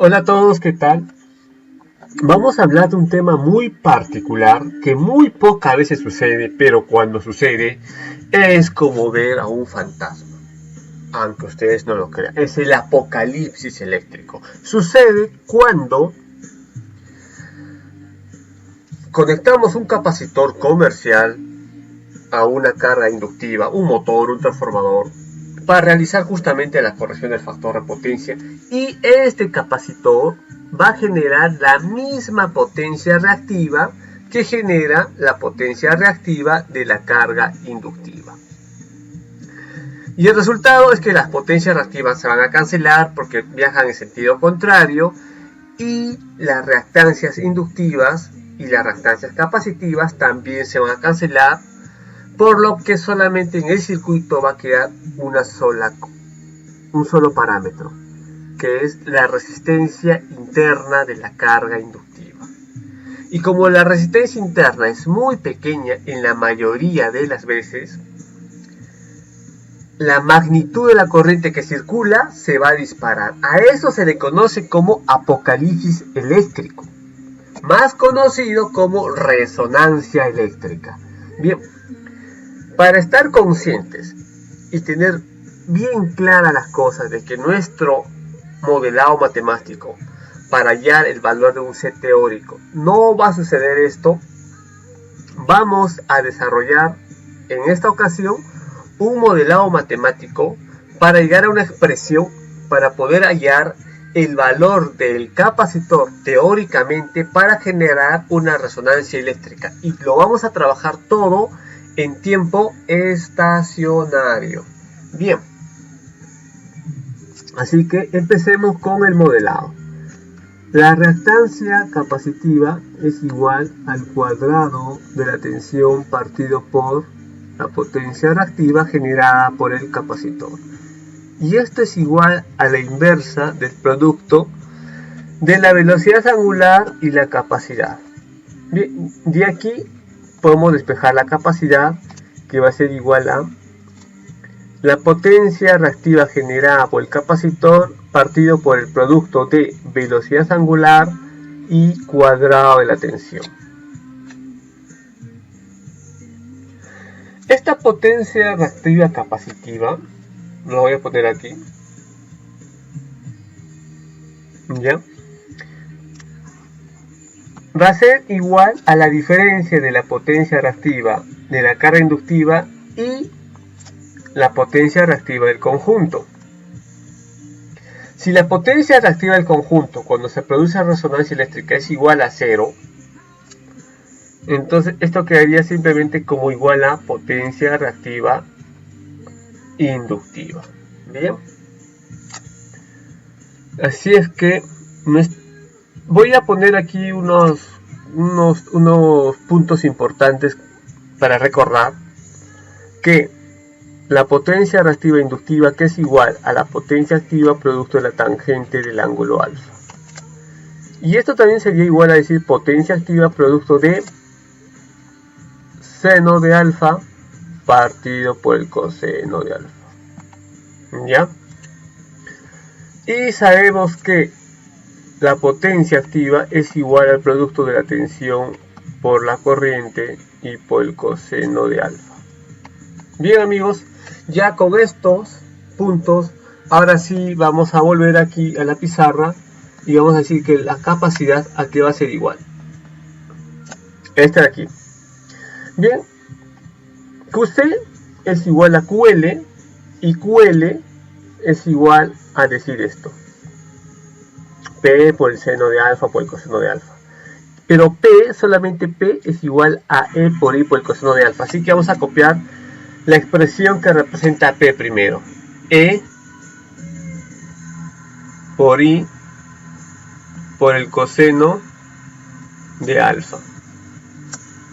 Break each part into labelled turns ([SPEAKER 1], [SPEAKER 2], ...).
[SPEAKER 1] Hola a todos, ¿qué tal? Vamos a hablar de un tema muy particular que muy pocas veces sucede, pero cuando sucede es como ver a un fantasma. Aunque ustedes no lo crean, es el apocalipsis eléctrico. Sucede cuando conectamos un capacitor comercial a una carga inductiva, un motor, un transformador, para realizar justamente la corrección del factor de potencia, y este capacitor va a generar la misma potencia reactiva que genera la potencia reactiva de la carga inductiva. Y el resultado es que las potencias reactivas se van a cancelar porque viajan en sentido contrario, y las reactancias inductivas y las reactancias capacitivas también se van a cancelar, por lo que solamente en el circuito va a quedar un solo parámetro, que es la resistencia interna de la carga inductiva. Y como la resistencia interna es muy pequeña en la mayoría de las veces, la magnitud de la corriente que circula se va a disparar. A eso se le conoce como apocalipsis eléctrico, más conocido como resonancia eléctrica. Bien, para estar conscientes y tener bien claras las cosas de que nuestro modelado matemático para hallar el valor de un set teórico no va a suceder esto, vamos a desarrollar en esta ocasión un modelado matemático para llegar a una expresión para poder hallar el valor del capacitor teóricamente para generar una resonancia eléctrica, y lo vamos a trabajar todo en tiempo estacionario. Bien, así que empecemos con el modelado. La reactancia capacitiva es igual al cuadrado de la tensión partido por la potencia reactiva generada por el capacitor. Y esto es igual a la inversa del producto de la velocidad angular y la capacidad. Bien, de aquí podemos despejar la capacidad, que va a ser igual a la potencia reactiva generada por el capacitor partido por el producto de velocidad angular y cuadrado de la tensión. Esta potencia reactiva capacitiva, lo voy a poner aquí, ¿ya? Va a ser igual a la diferencia de la potencia reactiva de la carga inductiva y la potencia reactiva del conjunto. Si la potencia reactiva del conjunto cuando se produce resonancia eléctrica es igual a 0, entonces esto quedaría simplemente como igual a potencia reactiva inductiva. Bien, así es que voy a poner aquí unos puntos importantes para recordar que la potencia reactiva inductiva, que es igual a la potencia activa producto de la tangente del ángulo alfa. Y esto también sería igual a decir potencia activa producto de seno de alfa partido por el coseno de alfa. ¿Ya? Y sabemos que la potencia activa es igual al producto de la tensión por la corriente y por el coseno de alfa. Bien, amigos, ya con estos puntos, ahora sí vamos a volver aquí a la pizarra y vamos a decir que la capacidad aquí va a ser igual. Esta de aquí. Bien, QC es igual a QL y QL es igual a decir esto: P por el seno de alfa por el coseno de alfa. Pero P, solamente P es igual a E por I por el coseno de alfa. Así que vamos a copiar la expresión que representa P primero. E por I por el coseno de alfa.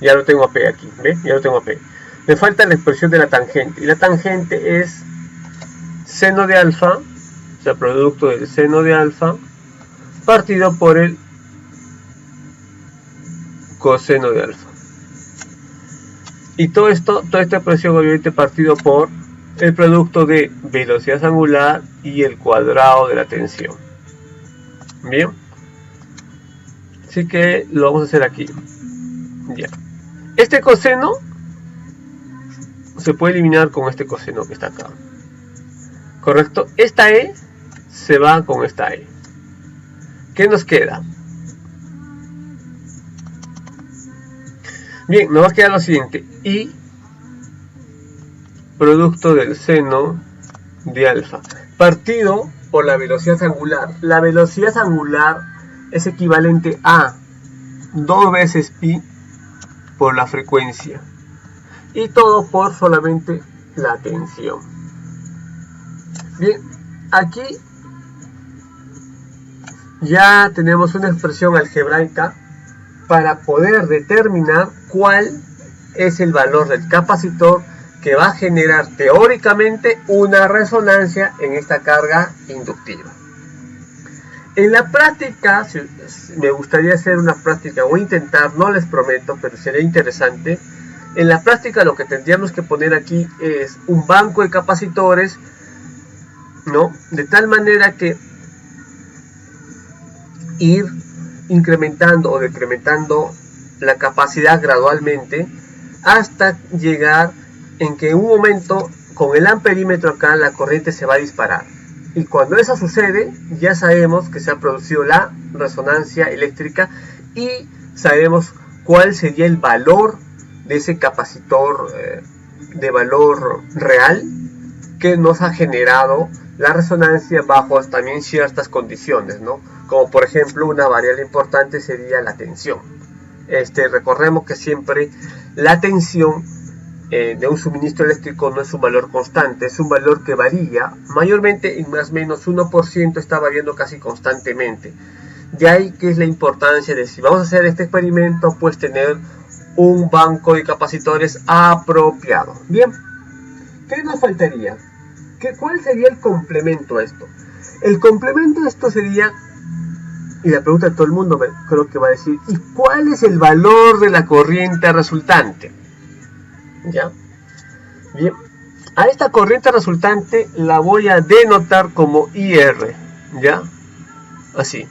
[SPEAKER 1] Ya lo tengo a P aquí, ¿ves? Ya lo tengo a P. Me falta la expresión de la tangente. Y la tangente es seno de alfa, o sea, producto del seno de alfa, partido por el coseno de alfa. Y toda esta expresión obviamente partido por el producto de velocidad angular y el cuadrado de la tensión. Bien, así que lo vamos a hacer aquí. Ya. Este coseno se puede eliminar con este coseno que está acá. Correcto. Esta E se va con esta E. ¿Qué nos queda? Bien, nos va a quedar lo siguiente. Y producto del seno de alfa partido por la velocidad angular. La velocidad angular es equivalente a 2 veces pi por la frecuencia. Y todo por solamente la tensión. Bien, aquí ya tenemos una expresión algebraica para poder determinar cuál es el valor del capacitor que va a generar teóricamente una resonancia en esta carga inductiva. En la práctica, me gustaría hacer una práctica o intentar, no les prometo, pero sería interesante. En la práctica lo que tendríamos que poner aquí es un banco de capacitores, ¿no? De tal manera que ir incrementando o decrementando la capacidad gradualmente hasta llegar en que en un momento con el amperímetro acá la corriente se va a disparar. Y cuando eso sucede, ya sabemos que se ha producido la resonancia eléctrica y sabemos cuál sería el valor de ese capacitor de valor real que nos ha generado la resonancia bajo también ciertas condiciones, ¿no? Como por ejemplo una variable importante sería la tensión. Recordemos que siempre la tensión de un suministro eléctrico no es un valor constante, es un valor que varía, mayormente en más o menos 1% está variando casi constantemente. De ahí que es la importancia de si vamos a hacer este experimento, pues tener un banco de capacitores apropiado. Bien, ¿qué nos faltaría? ¿Cuál sería el complemento a esto? El complemento a esto sería, y la pregunta de todo el mundo creo que va a decir, ¿y cuál es el valor de la corriente resultante? ¿Ya? Bien, a esta corriente resultante la voy a denotar como IR, ¿ya? Así.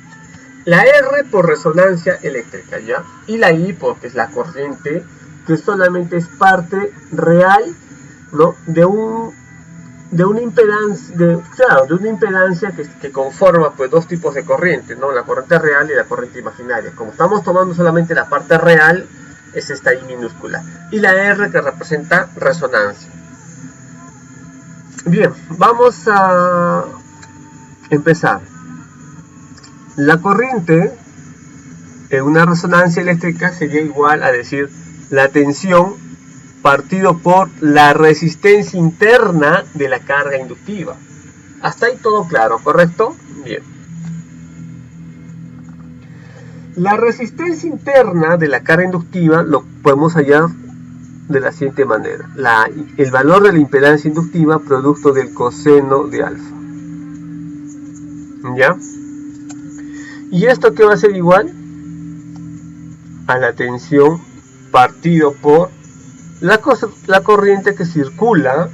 [SPEAKER 1] La R por resonancia eléctrica, ¿ya? Y la I porque es la corriente que solamente es parte real, ¿no? de una impedancia que conforma pues dos tipos de corriente, ¿no? La corriente real y la corriente imaginaria. Como estamos tomando solamente la parte real, es esta I minúscula. Y la R que representa resonancia. Bien, vamos a empezar. La corriente en una resonancia eléctrica sería igual a decir la tensión partido por la resistencia interna de la carga inductiva. Hasta ahí todo claro, ¿correcto? Bien. La resistencia interna de la carga inductiva lo podemos hallar de la siguiente manera. El valor de la impedancia inductiva producto del coseno de alfa. ¿Ya? ¿Y esto qué va a ser igual? A la tensión partido por la corriente que circula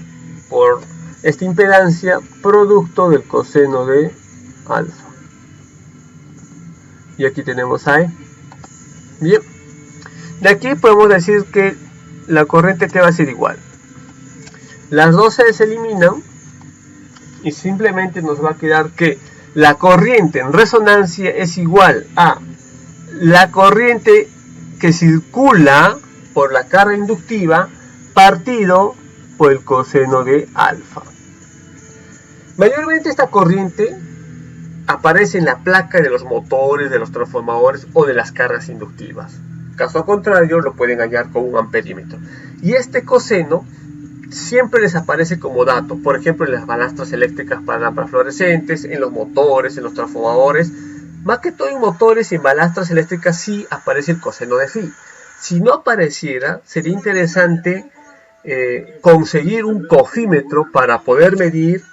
[SPEAKER 1] por esta impedancia producto del coseno de alfa. Y aquí tenemos a E. Bien. De aquí podemos decir que la corriente que va a ser igual. Las dos se eliminan y simplemente nos va a quedar que la corriente en resonancia es igual a la corriente que circula por la carga inductiva partido por el coseno de alfa. Mayormente esta corriente aparece en la placa de los motores, de los transformadores o de las cargas inductivas. Caso contrario, lo pueden hallar con un amperímetro. Y este coseno siempre les aparece como dato, por ejemplo en las balastras eléctricas para lámparas fluorescentes, en los motores, en los transformadores. Más que todo en motores y en balastras eléctricas sí aparece el coseno de phi. Si no apareciera, sería interesante conseguir un cofímetro para poder medir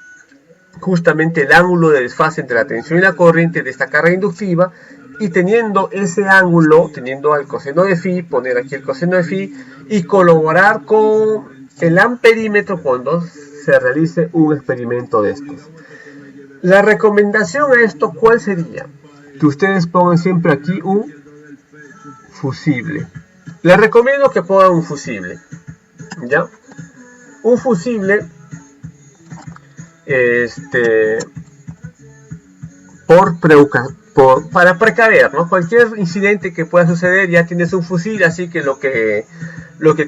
[SPEAKER 1] justamente el ángulo de desfase entre la tensión y la corriente de esta carga inductiva, y teniendo ese ángulo, teniendo al coseno de phi, poner aquí el coseno de phi y colaborar con el amperímetro cuando se realice un experimento de estos. La recomendación a esto, ¿cuál sería? que ustedes pongan siempre aquí un fusible. Les recomiendo que pongan un fusible, ¿ya? Un fusible, para precaver, ¿no? Cualquier incidente que pueda suceder, ya tienes un fusible, así que lo que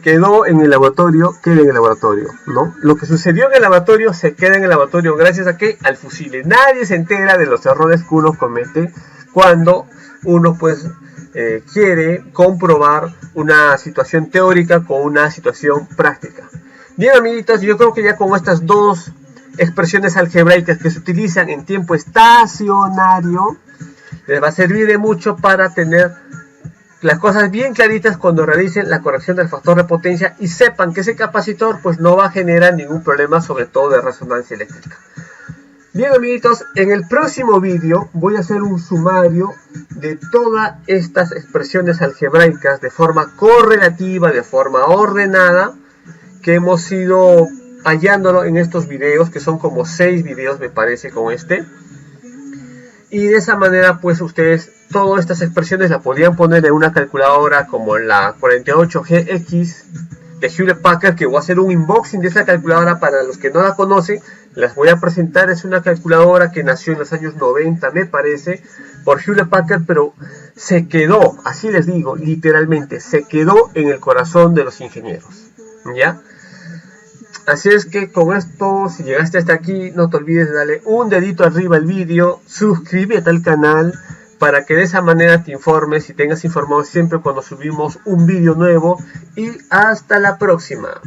[SPEAKER 1] quedó en el laboratorio, queda en el laboratorio, ¿no? Lo que sucedió en el laboratorio se queda en el laboratorio gracias a ¿qué? Al fusible. Nadie se entera de los errores que uno comete cuando uno pues quiere comprobar una situación teórica con una situación práctica. Bien, amiguitos, yo creo que ya con estas dos expresiones algebraicas que se utilizan en tiempo estacionario les va a servir de mucho para tener las cosas bien claritas cuando realicen la corrección del factor de potencia y sepan que ese capacitor pues no va a generar ningún problema, sobre todo de resonancia eléctrica. Bien, amiguitos, en el próximo vídeo voy a hacer un sumario de todas estas expresiones algebraicas de forma correlativa, de forma ordenada, que hemos ido hallándolo en estos videos, que son como 6 videos me parece con este. Y de esa manera pues ustedes todas estas expresiones las podrían poner en una calculadora como la 48GX de Hewlett Packard, que voy a hacer un unboxing de esa calculadora para los que no la conocen. Las voy a presentar. Es una calculadora que nació en los años 90 me parece por Hewlett Packard, pero se quedó, así les digo, literalmente se quedó en el corazón de los ingenieros, ¿ya? Así es que con esto, si llegaste hasta aquí, no te olvides de darle un dedito arriba al vídeo, suscríbete al canal para que de esa manera te informes y tengas informado siempre cuando subimos un vídeo nuevo. Y hasta la próxima.